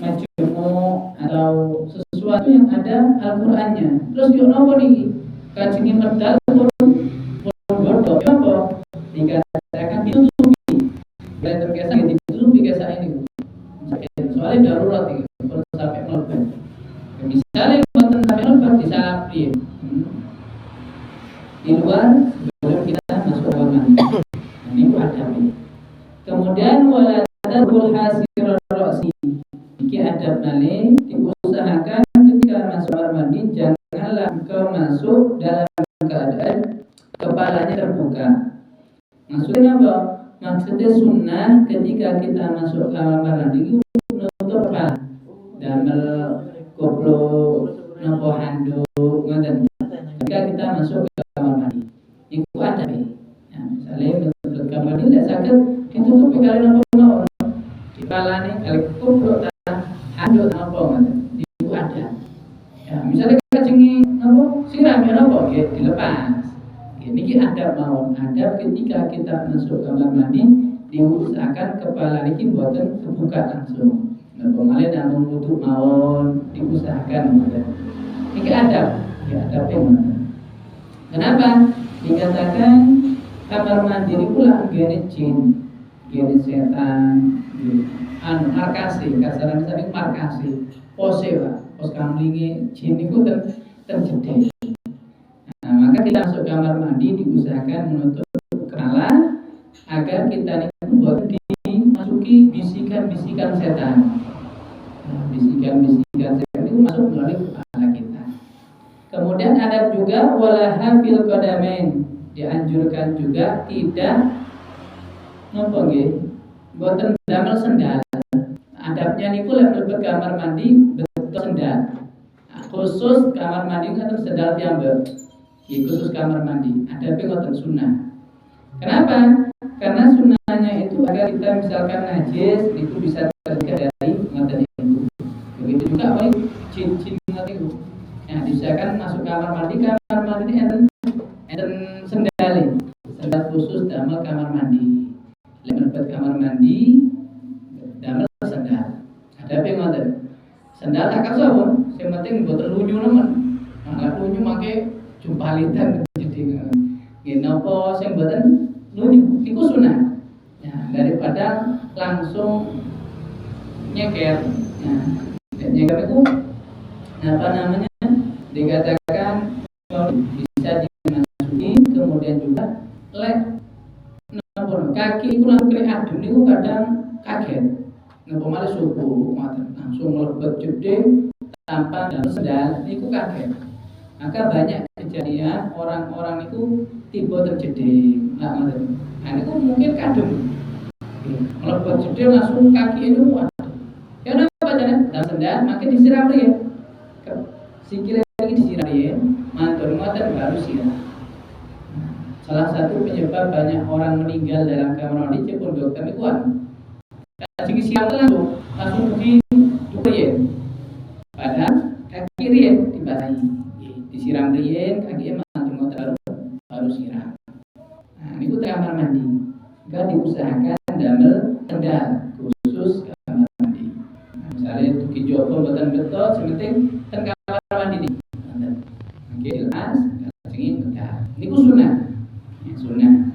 majmu' atau sesuatu yang ada Al-Qur'annya. Terus yo nopo niki? Kajengi medal pun bodoh. Apa? Dikatakan ditutupi. Dan terkesan ditutupi kesan ini. Soalnya darurat iki, sampai melebar. Misalnya buatan sampai melebar disapri di luar sebelum kita masuk kamar mandi. Ini ada. Kemudian wala tadkhul hasirar ra'si. Iki adab malih diusahakan ketika masuk kamar mandi janganlah engkau masuk dalam keadaan kepalanya terbuka. Maksudnya apa? Maksudnya sunnah ketika kita masuk kamar mandi menutup kepala. Damel koplo nopo handuk ngoten. Ketika kita masuk ke kamar mandi. Iku ada nih. Ya, misalnya menutup kamar mandi tidak sakit ditutupi kali nopo mawon. Di kepalane kali koplo handuk nopo ngoten. Iku ada. Ya, misalnya kajengi nopo siram ya nopo ya dilepas. Niki adab mawon. Adab ketika kita masuk kamar mandi diusahakan kepala niki mboten kebuka langsung. Pemain namun butuh mawon diusahakan. Ini adab, ya adab yang kenapa? Dikatakan kamar mandi ini pula gene jin, gene setan, markasi, kasaran misalnya markasi, pose lah, pos kamlingi jin itu terjadi. Nah, maka kita masuk kamar mandi diusahakan menutup kepala agar kita ini buat dimasuki bisikan-bisikan setan. Bisikan-bisikan setan itu masuk melalui kepala kita. Kemudian ada juga walaha fil qadamain, dianjurkan juga tidak napa nggih boten damel sendal. Adabnya niku lek mlebu kamar mandi betul sendal. Khusus kamar mandi kan sendal piyambak. Iki khusus kamar mandi. Adabnya ngoten sunnah. Kenapa? Karena sunnahnya itu agar kita misalkan najis itu bisa tercegah dari ngoten itu. Begitu juga oleh jin-jin ngoten itu. Nah, misalkan masuk kamar mandi enten sendal khusus damel kamar mandi. Lek mlebet kamar mandi damel sendal. Ada apa ngoten? Sendal tak sapa? Sing penting mboten lunyu nemen. Nek lunyu make jumpalitan jadi nggih napa sing mboten lunyu iku sunah. Ya, daripada langsung nyeker. Nah, nyeker itu apa namanya? Dikatakan bisa dimasuki, kemudian juga lek kaki itu langsung kena adem itu kadang kaget. Napa malah subuh langsung mlebet jeding tanpa sendal itu kaget. Maka banyak kejadian orang-orang itu tiba terjeding. Nah itu mungkin kadung mlebet jeding langsung kaki itu muat. Ya napa caranya? Dalam sendal makin disiram ya. Sikile lagi disiram ya. Mantur ngoten baru siram. Salah satu penyebab banyak orang meninggal dalam kamar mandi cepun dokter itu kajeng siram langsung pergi ya. Padahal kaki riyen dibasahi. Disiram riyen kaki mantur ngoten baru siram. Nah, niku kamar mandi. Enggak diusahakan damel sendal khusus kamar mandi. Nah, misalnya tuki jopo mboten beto sementing ten kamar mandi niki. Nggih jelas kajeng sendal. Niku sunah. Sunnah.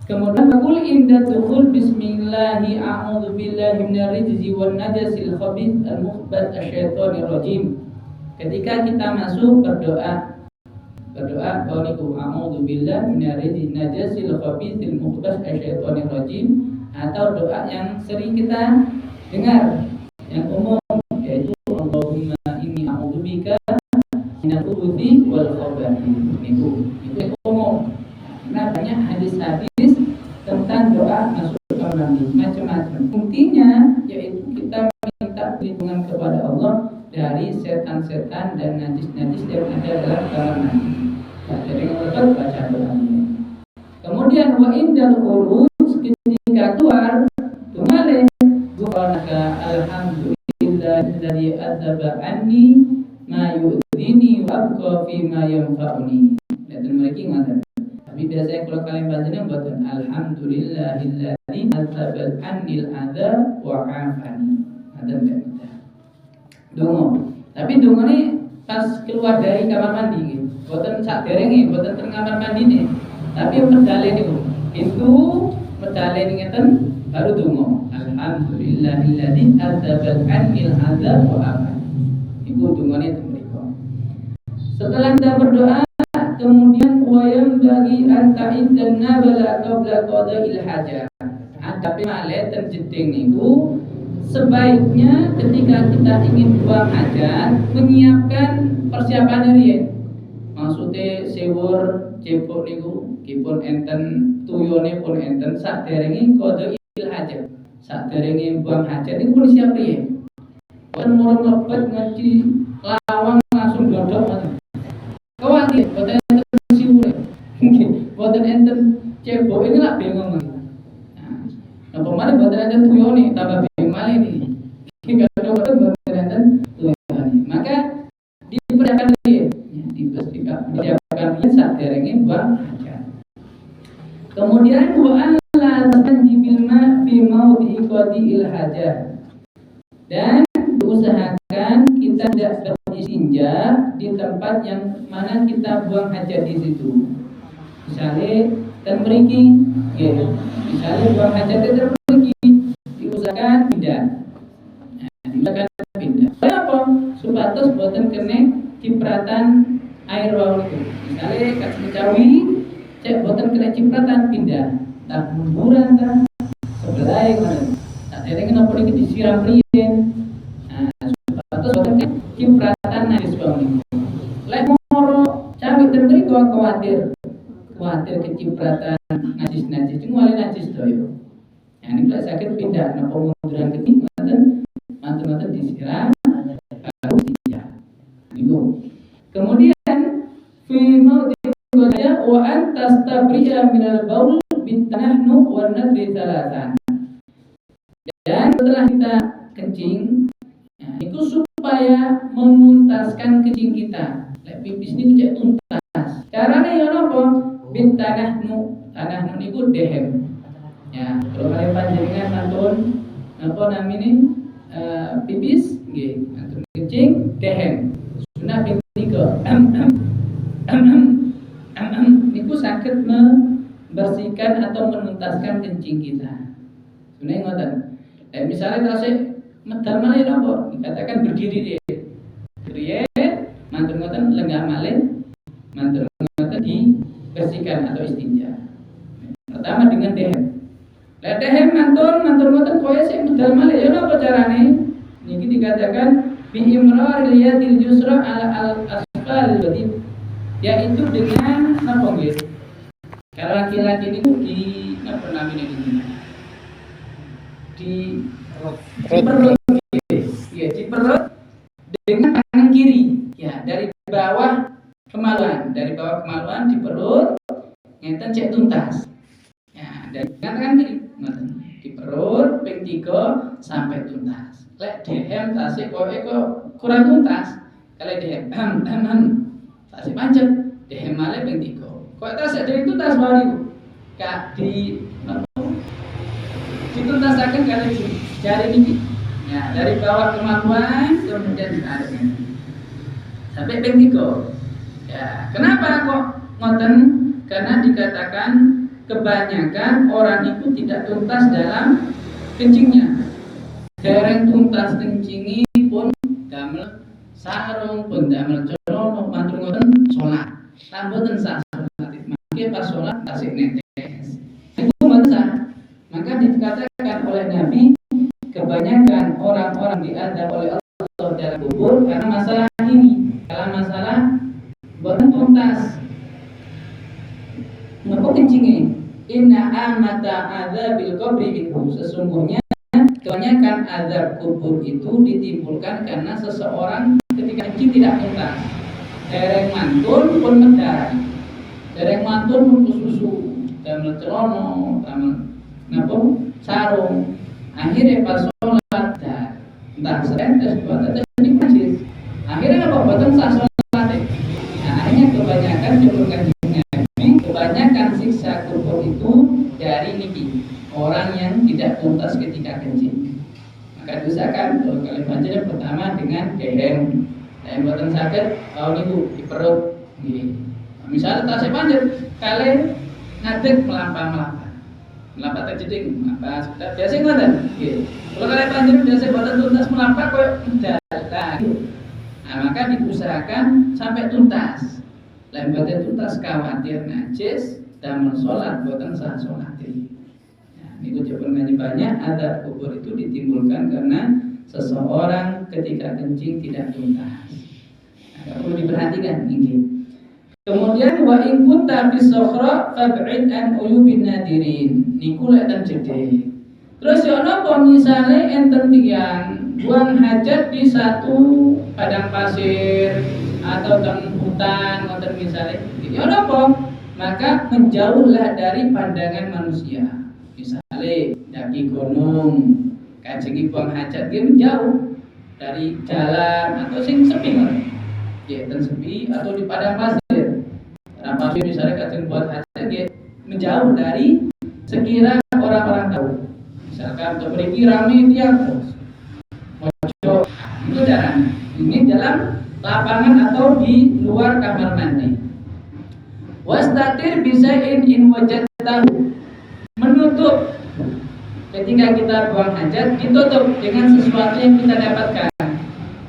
Kemudian aqul inda dukhul bismillahi a'udzu billahi minar rijzi wan najasil khabith al mukhbath asyaitonir rajim. Ketika kita masuk berdoa qauniku a'udzu billahi minar rijzi najasil khabith al mukhbath asyaitonir rajim, atau doa yang sering kita dengar yang umum yaitu Allahumma inni a'udzubika minal khubuthi wal khabathi. Itu umum. Nah, banyak hadis-hadis tentang doa masuk kamar mandi macam-macam. Intinya yaitu kita minta perlindungan kepada Allah dari setan-setan dan najis-najis yang ada dalam kamar mandi. Nah, jadi kalau baca doa ini. Kemudian wa indal khuruj, ketika keluar tumale subhanaka alhamdulillahilladzi adzaba anni ma yu'dhini wa abqa fi ma yanfa'uni. Dan mereka ngaten. Tapi biasanya kalau kalian bacanya buatan alhamdulillahilladzi adzaba annil adza wa afani. Ada enggak? Dongo. Tapi dongo ini pas keluar dari kamar mandi gitu. Boten sak derenge, boten teng kamar mandi nih. Tapi medale niku. Itu medale ngeten baru dongo. Alhamdulillahilladzi adzabal anil adzab wa aman. Iku dongane teng mriku. Setelah kita berdoa, kemudian wayam bagi anta'id dan nabala qabla qada'il hajat. Tapi malih ten jeding niku sebaiknya ketika kita ingin buang hajat menyiapkan persiapan riyen. Maksudnya sewur cepuk niku kipun enten tuyone pun enten saderenge qada'il hajat. Saderenge buang hajat niku pun siap riyen. Pun murung lebet ngaji lawang langsung dodok. Khawatir boten enten siwure. Boten enten cepuk ini lah bingung. Nah, kemarin boten enten tuyone tambah bingung malih niki. Kadang-kadang boten enten tuyone. Maka dipersiapkan riyen, dipersiapkan riyen saderenge buang hajat. Kemudian wa alla tastanjibil ma fi maudhi'i qadi'il hajat. Dan usahakan kita tidak beristinja di tempat yang mana kita buang hajat di situ. Misalnya dan mriki, ya. Misalnya buang hajat dan mriki, diusahakan pindah. Diusahakan pindah. Kenapa? Supados boten kena cipratan air wau itu. Misalnya kasih cawi, cek boten kena cipratan pindah. Tak munduran tak sebelah yang mana. Tak ada kenapa ini disiram riyen. Terus boten cipratan najis wau niku. Lek moro cawi ten mriku kuwatir kecipratan najis-najis itu wali najis doyo. Ya niku lek sakit pindah napa munduran keting manten disiram baru disiram. Niku. Kemudian fi maudhi'i qadaya wa an tastabri'a minal baul bitanahnu wan nadri thalathan. Dan setelah kita kencing, itu supaya menuntaskan kencing kita. Lek pipis niku cek tuntas. Carane ya napa? Bitanahnu. Tanahnu niku dehem. Ya, kalau kalian panjenengan mantun napa namine pipis nggih, mantun kencing dehem. Sunah ping 3. Niku saged membersihkan atau menuntaskan kencing kita. Sunah ngoten. Misalnya tasik medal malih napa? Dikatakan berdiri dia. Riyen mantun ngoten lenggah malih, mantun ngoten dibersihkan atau istinja. Pertama dengan dehem. Lek dehem mantun ngoten koyo sik medal malih ya napa carane? Niki dikatakan bi imraril yadil yusra ala al-asfal wadib. Yaitu dengan napa nggih? Kalau laki-laki niku di napa namine iki? Di perut, ya di perut dengan tangan kiri, ya dari bawah kemaluan di perut, ngeten cek tuntas, ya dari tangan kiri, di perut, ping 3 sampai tuntas. Lek dehem tasik kok kurang tuntas, kalau dehem tasik pancet, dehem malih ping 3. Kok tasik dari tuntas bariku, kak dituntasaken kali jari ini. Ya, dari bawah kemaluan kemudian ditarik sampai ping 3. Ya, kenapa kok ngoten? Karena dikatakan kebanyakan orang itu tidak tuntas dalam kencingnya. Dereng tuntas kencingi pun damel sarung pun damel celana mantul ngoten salat. Tamboten sah salat. Mangke pas salat tasik netes. Itu masa maka dikatakan oleh Nabi kebanyakan orang-orang diazab oleh Allah dalam kubur karena masalah ini, karena masalah boten tuntas. Napa kencingnya? Inna amata azabil qabri itu sesungguhnya kebanyakan azab kubur itu ditimbulkan karena seseorang ketika kencing tidak tuntas. Dereng mantun pun medar, dereng mantun pun susu, damel celana, damel napa sarung. Akhirnya pas sholat entah serentes buat ini najis. Akhirnya apa boten sah sholat. Nah, akhirnya kebanyakan jebulkan Nabi, kebanyakan siksa kubur itu dari niki orang yang tidak tuntas ketika kencing. Maka diusahakan kali banjir yang pertama dengan dehen. Nah, mboten saged niku di perut nggih. Misalnya tasih banjir kali ngadeg melampah terjeding melampah sudah biasa ngoten nggih. Kalau kali banjir biasa mboten tuntas melampah koyo dalan. Nah, maka diusahakan sampai tuntas. Lain mboten tuntas khawatir najis dan sholat mboten sah sholat. Niku coba ngaji banyak, adab kubur itu ditimbulkan karena seseorang ketika kencing tidak tuntas. Nah, perlu diperhatikan ini. Kemudian wa in kunta fi sokhra fab'id an uyubin nadirin. Niku lek ten jedhe. Terus yo napa misale enten tiyang buang hajat di satu padang pasir atau teng hutan ngoten misale. Yo napa? Maka menjauhlah dari pandangan manusia. Misalnya daki gunung, kajengi buang hajat dia menjauh dari jalan atau sing sepi kan? Ya, dan sepi atau di padang pasir. Padang pasir misalnya kajeng buat hajat dia menjauh dari sekira orang-orang tahu. Misalkan terpergi rame tiang pojok itu jarang. Ini dalam lapangan atau di luar kamar mandi. Wastatir bisa'in in wajadtahu. Menutup ketika kita buang hajat ditutup dengan sesuatu yang kita dapatkan.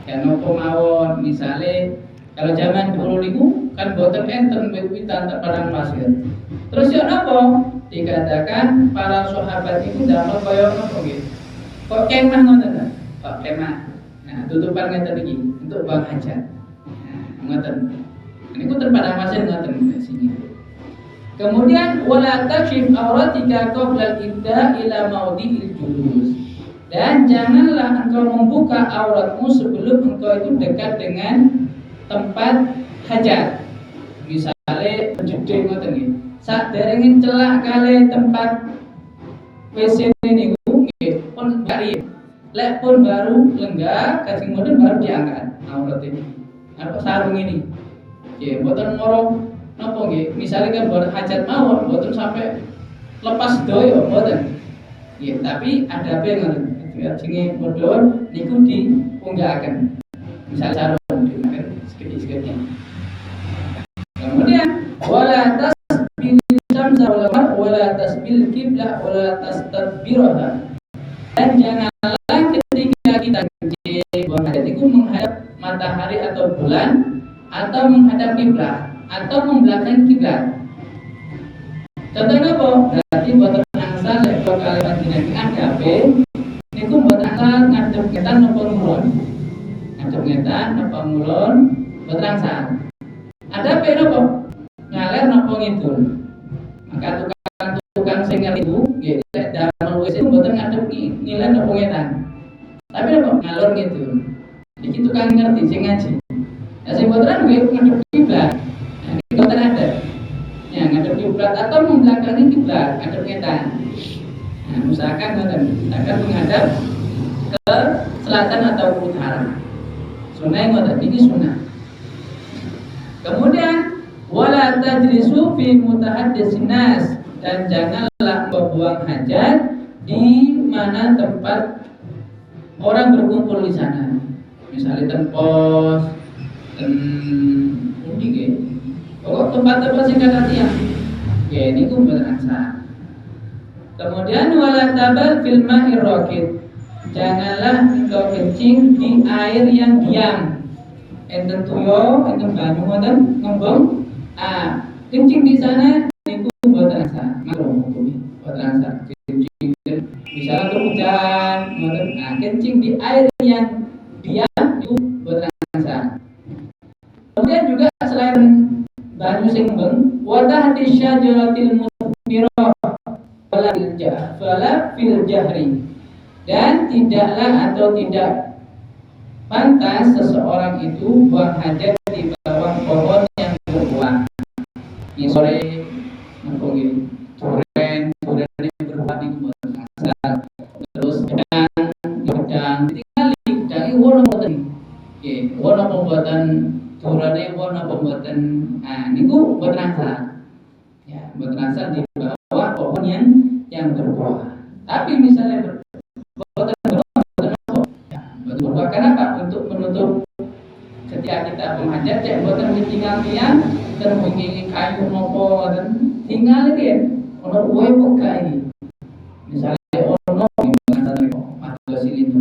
Ya nopo mawon misalnya kalau zaman dulu niku kan boten enten wiwitan padang pasir. Terus ya nopo dikatakan para sahabat itu damel koyo nopo nggih. Kok kemah ngoten ta? Kok kemah. Nah, tutupan ngeten iki untuk buang hajat. Nah, ngoten. Niku ten padang pasir ngoten sini. Kemudian wala takshif auratika qabla al-ibda ila maudhi'il julus. Dan janganlah engkau membuka auratmu sebelum engkau itu dekat dengan tempat hajat. Misalnya jedhe ngoten nggih. Saderenge celak kali tempat WC niku nggih pun bari. Lek pun baru lenggah kajeng mboten baru diangkat aurat ini. Apa sarung ini. Nggih mboten moro napa nggih, misalnya kan buat hajat mawon, mboten sampai lepas doyo mboten. Nggih, tapi ada apa ngoten. Jenenge modon niku diunggahaken. Misal sarung dimakan sedikit-sedikit. Kemudian wala tasbil syamsa wala tasbil qiblah wala tastadbirha. Dan janganlah ketika kita kencing buang hajat itu menghadap matahari atau bulan atau menghadap kiblat atau membelakangi kiblat. Contohnya apa? Berarti buat angsal lekor kalimat dinasti agape niku buat angsal ngadep ngetan napa mulon. Ngadep ngetan napa mulon buat angsal. Ada pe napa? Ngaler napa ngidul. Maka tukang sing ngerti nggih lek damel wis mboten ngadep ngilen napa ngetan. Tapi napa ngalor ngidul. Iki tukang ngerti sing ngaji. Ya sing boten nggih ngadep kiblat. Mboten ada. Ya ngadep kiblat atau membelakangi kiblat, ngadep ngetan. Nah, usahakan ngoten, agar menghadap ke selatan atau utara. Sunah ngoten, ini sunah. Kemudian wala tajlisu fi mutahadditsin nas, dan janganlah membuang hajat di mana tempat orang berkumpul di sana. Misalnya tempos, undi nggih. Pokok tempat-tempat sing kata tiang. Ya niku mboten angsal. Kemudian wala tabal fil ma'ir raqid. Janganlah engkau kencing di air yang diam. Enten tuyo, enten banyu ngoten ngembang. Kencing di sana niku mboten angsal. Makruh hukumnya. Mboten angsal. Kencing misalnya hujan ngoten. Kencing di air yang diam niku mboten angsal. Kemudian juga selain banyu sing ngembang wa tahti syajaratil mutmira fala fil jahri. Dan tidaklah atau tidak pantas seseorang itu buang hajat di bawah pohon yang berbuah. Ini sore mungkin duren yang berbuah di asal. Terus gedang tinggal di gedang iki wono mboten. Nggih, wono pembuatan durane wono pembuatan niku mboten asal. Ya, mboten asal di bawah pohon yang berbuah. Tapi misalnya Kenapa? Untuk menutup ketika kita menghajat cek boten ditinggal tiang termungi kayu nopo dan tinggal dia ono kue buka ini misalnya ono mengasal atau silin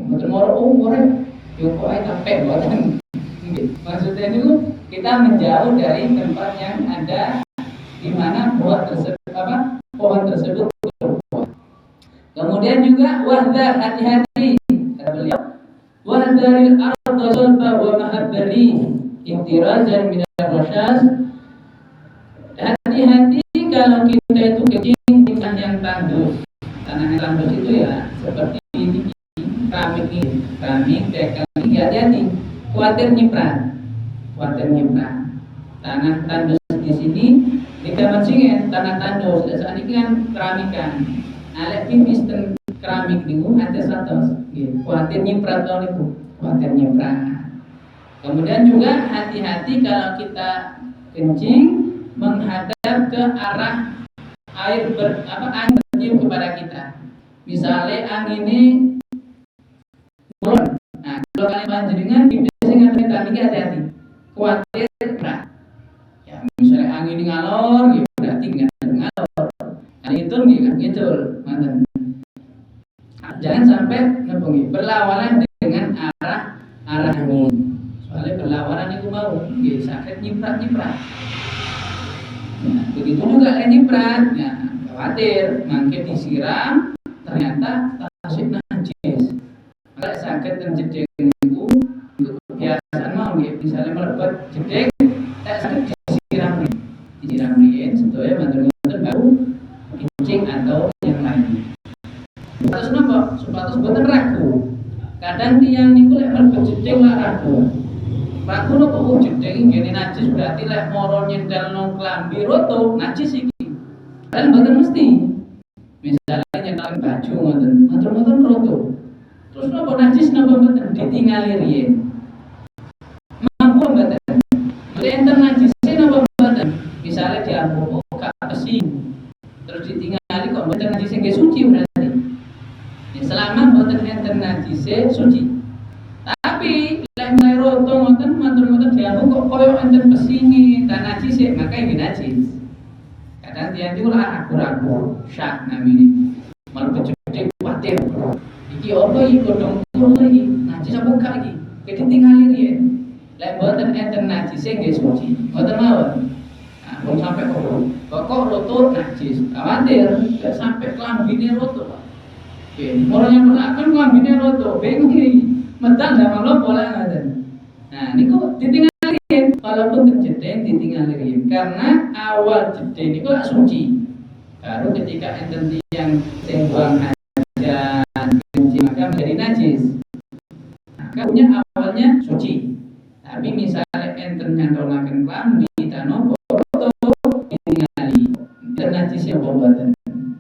betul moro umur yo kok capek boten maksudnya itu kita menjauh dari tempat yang ada di mana pohon tersebut berbuah. Kemudian juga wahdar, hati-hati kata beliau, wahdaril arda sulba wa mahabbari intirazan minal rasyas. Hati-hati kalau kita itu kencing di tanah yang tandus. Tanah yang tandus itu ya seperti ini keramik tekel ini, hati-hati, khawatir nyiprat. Tanah tandus di sini di kamar singen tanah tandus saat ini kan keramikan. Alek tipis dan keramik niku ada satu, khawatir nyiprat tahun itu, khawatir nyiprat. Kemudian juga hati-hati kalau kita kencing menghadap ke arah angin bertiup kepada kita. Misalnya angin ini mulon, nah kalau kalian panjenengan di sini ngerti hati-hati, khawatir nyiprat. Ya misalnya angin ini ngalor, ya berarti ngalor. Itu gitu, mantan. Jangan sampai berlawanan dengan arah angin. Soalnya berlawanan itu mau, sakit nyiprat. Nah, begitu juga nyiprat, ya khawatir, mungkin disiram, ternyata tasik najis. Kalau sakit dan jeding itu kebiasaan mau, misalnya melebat jeding, sakit disiram sebetulnya mantan baru kencing atau yang lain. Terus napa? Supados boten ragu. Kadang tiyang niku lek mlebu jeding lak ragu. Ragu nopo jeding ngene najis berarti lek moro nyendal nang klambi roto najis iki. Kan boten mesti. Misalnya nyendal baju ngoten roto. Terus napa najis napa boten ditingali riyen. Mampu mboten? Enten najis napa boten? Misalnya diambu gak pesing. Terus ditinggali kok mboten najis nggih suci berarti. Ya selama mboten enten najis suci. Tapi lek mulai roto ngoten matur-matur diambu kok koyo enten pesinge dan najis maka iki najis. Kadang tiyang iku ragu-ragu syak namine. Malah becedhek kuwatir. Iki opo iki godhong kula iki najis apa gak iki? Ditinggali riyen. Lek mboten enten najis nggih suci. Mboten mawon. Belum sampai kok roto najis, khawatir tidak sampai kelambine roto. Oke, orang yang pernah kan kelambine roto, bingung ini, medang sama lo boleh ngaden. Nah, ini kok ditinggalin, walaupun terjedeng ditinggalin, karena awal jedeng itu gak suci. Baru ketika enten yang buang aja kencing maka menjadi najis. Maka awalnya suci, tapi misalnya enten nyantolaken klambi tanopo najis yang pembuatan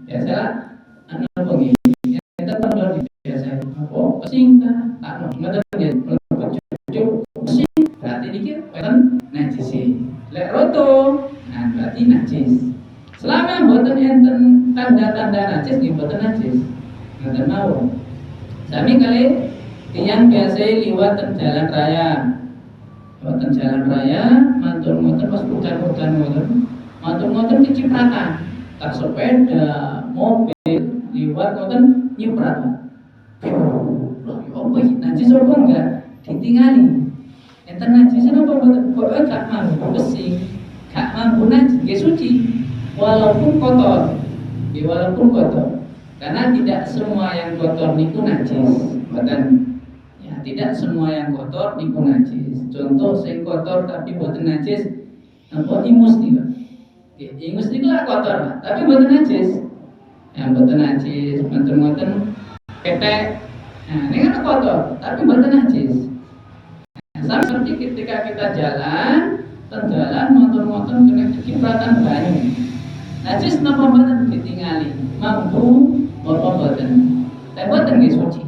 biasa apa gini kita tambah biasa apa pesing tak ngoten ya pesing berarti dikit wonten najis lek roto nah berarti najis selama mboten enten tanda-tanda najis nggih mboten najis ngoten mawon sami kali tiyang biasa liwat jalan raya matur-matur pas hujan-hujan ngoten kecipratan tak sepeda, mobil, liwat ngoten nyiprat. Loh, apa iki najis apa enggak? Ditingali. Enten najis napa mboten? Kok gak mampu bersih, gak mampu najis, nggih suci. Walaupun kotor. Karena tidak semua yang kotor niku najis. Mboten. Ya, tidak semua yang kotor niku najis. Contoh sing kotor tapi mboten najis, apa ingus niku. Ingus itu lah kotor, tapi mboten najis. Yang mboten najis, mboten ketek. Nah, ini kan kotor, tapi mboten najis. Nah, sama seperti ketika kita jalan motor kena kecipratan banyu. Najis napa mboten ditingali? Mampu apa mboten? Tapi mboten nggih suci.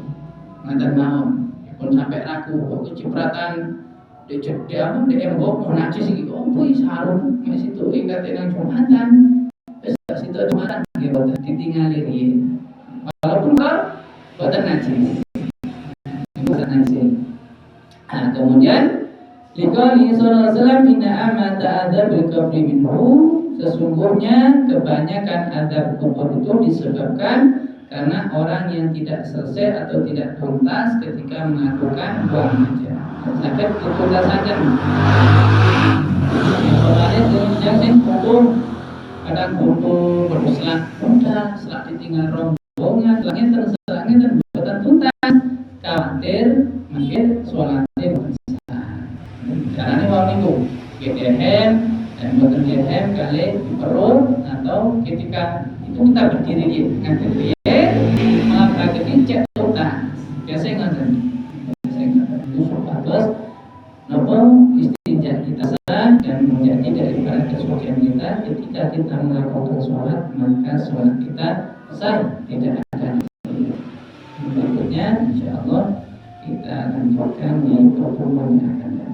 Ngoten mawon. Pun sampai ragu kok kecipratan dia di embok mau najis iki opo iki sarung mes itu ingkate nang Jumatan wis situ Jumatan nggih boten ditingali riyen walaupun kok boten najis sana sini. Nah, kemudian liqauli sallallahu alaihi wasallam inna amata adzabil qabri minhu, sesungguhnya kebanyakan adab kubur itu disebabkan karena orang yang tidak selesai atau tidak tuntas ketika melakukan buang hajat. Sakit ketuntasan. Orangnya jangan kubur, kadang kubur berselang, udah setelah ditinggal rombongan, selangnya dan buatan tuntas, khawatir mungkin sholatnya bersah. Karena ini orang minggu, GTM dan buatan GTM kali perut atau ketika itu kita berdiri di ngantar maka cek tuntas. Biasanya ngantar terus nopo istinja kita sah dan menjadi daripada kesucian kita ketika kita melakukan sholat, maka sholat kita sah, tidak ada. Berikutnya insyaallah kita lanjutkan di pertemuan yang akan datang.